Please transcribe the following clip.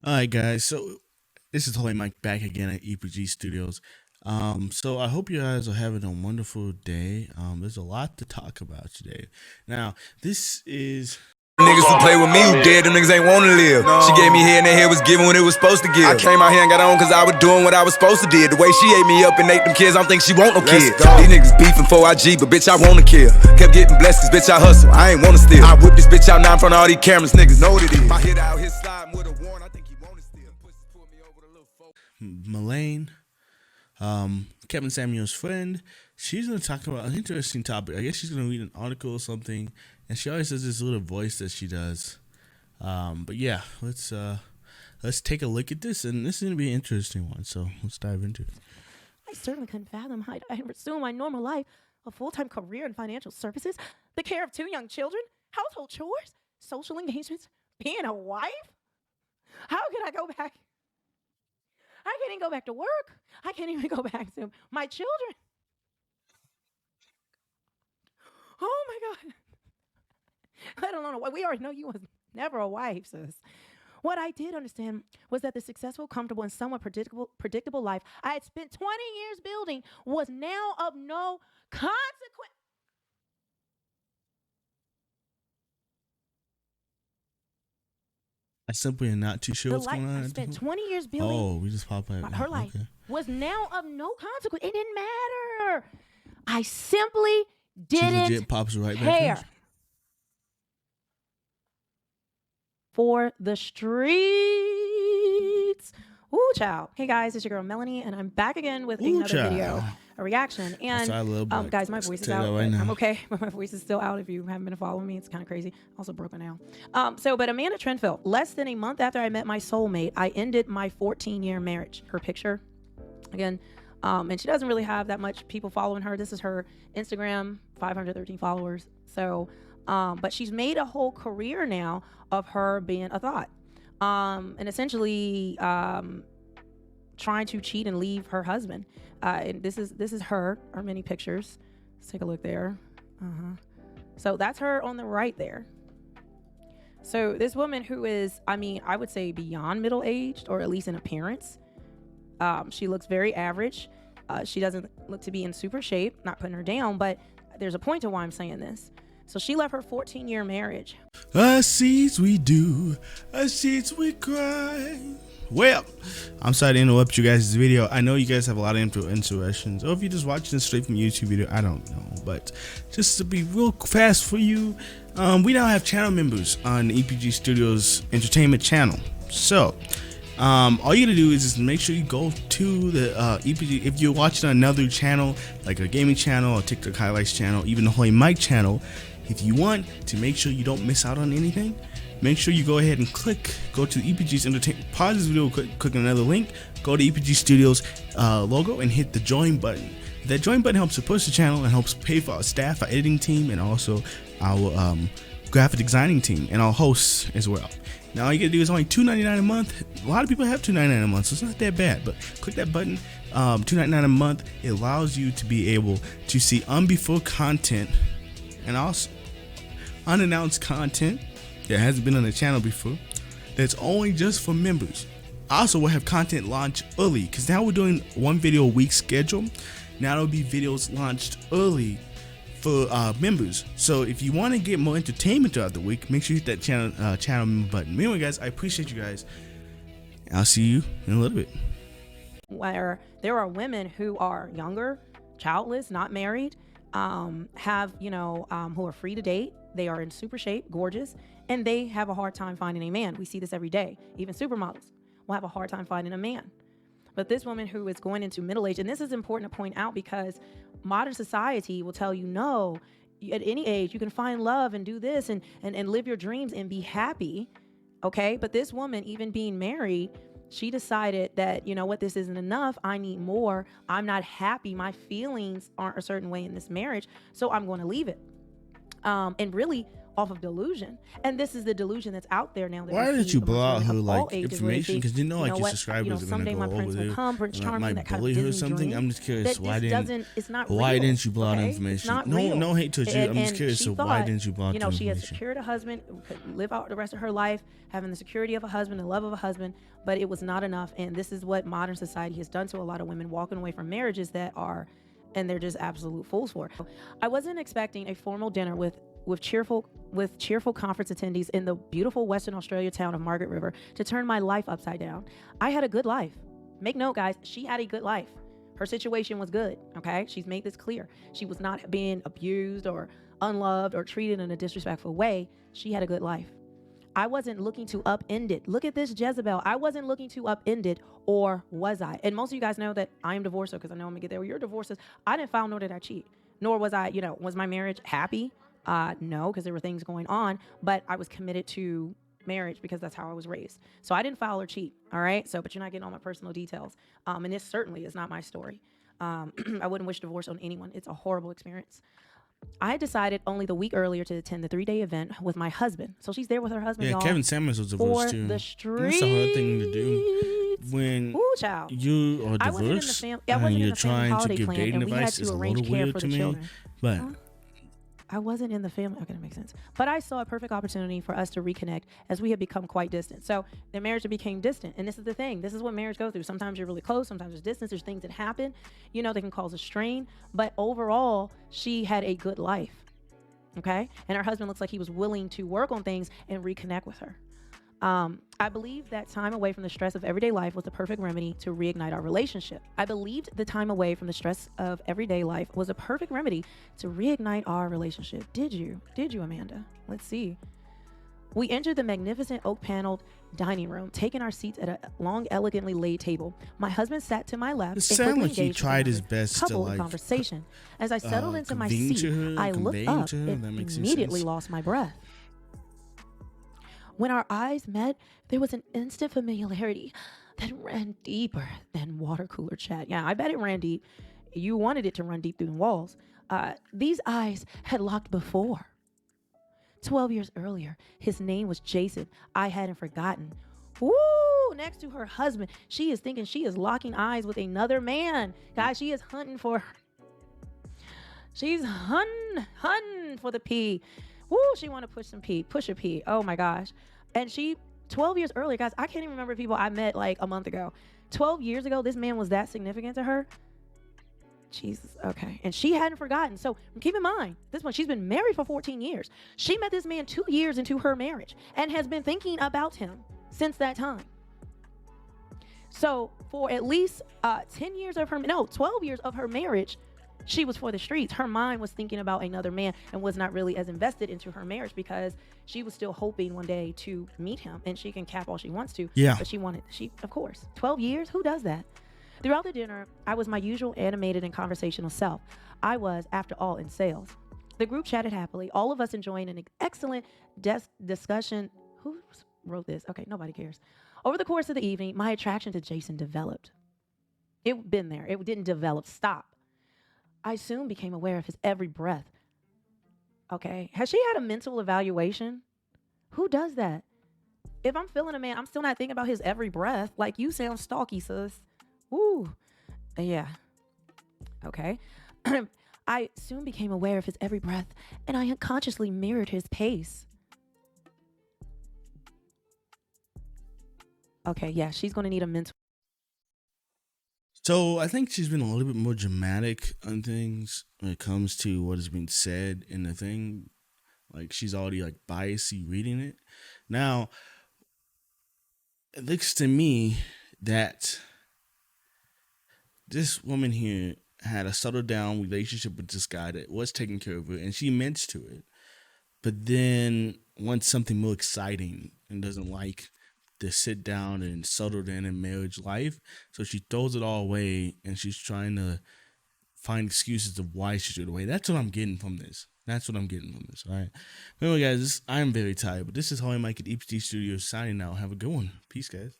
All right, guys. So this is Holy Mike back again at EPG Studios. So I hope you guys are having a wonderful day. There's a lot to talk about today. Now, this is Niggas who play with me who dead, them niggas ain't wanna live. She gave me head and that head was given when it was supposed to give. I came out here and got on cause I was doing what I was supposed to do. The way she ate me up and ate them kids, I don't think she want no kid. These niggas beefing for IG, but bitch, I wanna kill. Kept getting blessed cause bitch, I hustle. I ain't wanna steal. I whip this bitch out now in front of all these cameras, niggas know what it is. If I hit out his slide with a warrant, I think he wanna steal. Pussies pull me over the little folk. Melaine, Kevin Samuel's friend. She's going to talk about an interesting topic. I guess she's going to read an article or something, and she always has this little voice that she does. But yeah, let's take a look at this, and this is going to be an interesting one. So let's dive into it. I certainly couldn't fathom how I'd resume my normal life, a full-time career in financial services, the care of 2 young children, household chores, social engagements, being a wife. How could I go back? I can't even go back to work. I can't even go back to my children. Oh my God. I don't know. We already know you was never a wife, sis. What I did understand was that the successful, comfortable, and somewhat predictable life I had spent 20 years building was now of no consequence. I simply am not too sure The what's life going on. I spent 20 years building. Oh, we just popped out. Her life Okay. was now of no consequence. It didn't matter. I simply She didn't legit pops right back care in. for the streets. Ooh, child. Hey guys, it's your girl Melanie, and I'm back again with Ooh, another child. video, a reaction. That's And our little black guys, my box. voice is Tell you out. that right But I'm now. okay, but my voice is still out. If you haven't been following me, it's kind of crazy. Also broken now. But Amanda Trenfeld, less than a month after I met my soulmate, I ended my 14-year marriage. Her picture, again. And she doesn't really have that much people following her. This is her Instagram, 513 followers. So, but she's made a whole career now of her being a thought, and essentially trying to cheat and leave her husband. And this is her many pictures. Let's take a look there. So that's her on the right there. So this woman who is, I would say beyond middle-aged, or at least in appearance. She looks very average. She doesn't look to be in super shape, not putting her down, but there's a point to why I'm saying this. So she left her 14-year marriage. Us seeds we do, us seeds we cry. Well, I'm sorry to interrupt you guys' video. I know you guys have a lot of interactions, or if you're just watching this straight from YouTube video, I don't know. But just to be real fast for you, we now have channel members on the EPG Studios Entertainment channel. So, all you gotta do is just make sure you go to the EPG. If you're watching another channel, like a gaming channel, or TikTok highlights channel, even the Holy Mike channel, if you want to make sure you don't miss out on anything, make sure you go ahead and go to the EPG's Entertainment. Pause this video, click on another link, go to EPG Studios logo, and hit the join button. That join button helps to push the channel and helps pay for our staff, our editing team, and also our graphic designing team and our hosts as well. Now all you gotta do is only $2.99 a month. A lot of people have $2.99 a month, so it's not that bad. But click that button, $2.99 a month. It allows you to be able to see unbefore content and also unannounced content that hasn't been on the channel before. That's only just for members. Also, we'll have content launch early because now we're doing one video a week schedule. Now there'll be videos launched early for members. So if you want to get more entertainment throughout the week, make sure you hit that channel member button. Anyway, guys, I appreciate you guys. I'll see you in a little bit. Where there are women who are younger, childless, not married, who are free to date. They are in super shape, gorgeous, and they have a hard time finding a man. We see this every day. Even supermodels will have a hard time finding a man. But this woman who is going into middle age, and this is important to point out because modern society will tell you, no, at any age you can find love and do this and live your dreams and be happy. Okay, but this woman, even being married, she decided that, you know what, this isn't enough. I need more. I'm not happy. My feelings aren't a certain way in this marriage, so I'm going to leave it. And really, off of delusion. And this is the delusion that's out there now. That Why we did see you blow out amongst her women of all like ages, where they information? think, Because you know, like your what, subscribers are gonna someday go my prince over will there come, Prince and Charming, might that kind of bully her or Disney something. dream. I'm just curious, That why this didn't doesn't, it's not why real, didn't you blow out okay? information? It's not No, real. no hate towards you. I'm just And curious. she So why thought, didn't you blow out you the know, she had information? secured a husband, could live out the rest of her life having the security of a husband, the love of a husband, but it was not enough. And this is what modern society has done to a lot of women, walking away from marriages that are, and they're just absolute fools for. I wasn't expecting a formal dinner with cheerful conference attendees in the beautiful Western Australia town of Margaret River to turn my life upside down. I had a good life. Make note, guys, she had a good life. Her situation was good, okay? She's made this clear. She was not being abused or unloved or treated in a disrespectful way. She had a good life. I wasn't looking to upend it. Look at this Jezebel. I wasn't looking to upend it, or was I? And most of you guys know that I am divorced, because I know I'm gonna get there. Well, you're divorced. I didn't file, nor did I cheat. Nor was I, was my marriage happy? No, because there were things going on, but I was committed to marriage because that's how I was raised. So I didn't foul or cheat, all right? So, but you're not getting all my personal details. And this certainly is not my story. I wouldn't wish divorce on anyone. It's a horrible experience. I decided only the week earlier to attend the 3-day event with my husband. So she's there with her husband, Yeah, y'all. Kevin Samuels was divorced too. The That's a hard thing to do when child. you are divorced and you're trying to give dating advice. Is a little weird to me, but. I wasn't in the family. Okay, that makes sense. But I saw a perfect opportunity for us to reconnect, as we had become quite distant. So the marriage became distant. And this is the thing. This is what marriage goes through. Sometimes you're really close. Sometimes there's distance. There's things that happen, that can cause a strain. But overall, she had a good life. Okay? And her husband looks like he was willing to work on things and reconnect with her. I believe that time away from the stress of everyday life was the perfect remedy to reignite our relationship. I believed the time away from the stress of everyday life was a perfect remedy to reignite our relationship. Did you? Did you, Amanda? Let's see. We entered the magnificent oak-paneled dining room, taking our seats at a long, elegantly laid table. My husband sat to my left. It sounded like he tried his best to like conversation. As I settled into my convene seat, to her, I looked convey up to her. and That makes immediately sense. lost my breath. When our eyes met, there was an instant familiarity that ran deeper than water cooler chat. Yeah, I bet it ran deep. You wanted it to run deep through the walls. These eyes had locked before. 12 years earlier, his name was Jason. I hadn't forgotten. Woo! Next to her husband, she is thinking she is locking eyes with another man. Guys, she is hunting for... She's hunting for the pee. Woo, she want to push a pee. Oh my gosh. And she, 12 years earlier, guys, I can't even remember people I met like a month ago. 12 years ago, this man was that significant to her. Jesus, okay. And she hadn't forgotten. So keep in mind, this one, she's been married for 14 years. She met this man 2 years into her marriage and has been thinking about him since that time. So for at least 12 years of her marriage, she was for the streets. Her mind was thinking about another man and was not really as invested into her marriage because she was still hoping one day to meet him, and she can cap all she wants to. Yeah. But of course, 12 years? Who does that? Throughout the dinner, I was my usual animated and conversational self. I was, after all, in sales. The group chatted happily, all of us enjoying an excellent discussion. Who wrote this? Okay, nobody cares. Over the course of the evening, my attraction to Jason developed. It been there. It didn't develop. Stop. I soon became aware of his every breath. Okay. Has she had a mental evaluation? Who does that? If I'm feeling a man, I'm still not thinking about his every breath. Like, you sound stalky, sis. Woo. Yeah. Okay. I soon became aware of his every breath, and I unconsciously mirrored his pace. Okay, yeah, she's going to need a mental. So I think she's been a little bit more dramatic on things when it comes to what is being said in the thing. Like, she's already like biasy reading it. Now, it looks to me that this woman here had a settled down relationship with this guy that was taking care of her, and she meant to it. But then wants something more exciting and doesn't like to sit down and settle in marriage life. So she throws it all away, and she's trying to find excuses of why she threw it away. That's what I'm getting from this. All right. Anyway, guys, I am very tired, but this is Holy Mike at EPT Studios signing out. Have a good one. Peace, guys.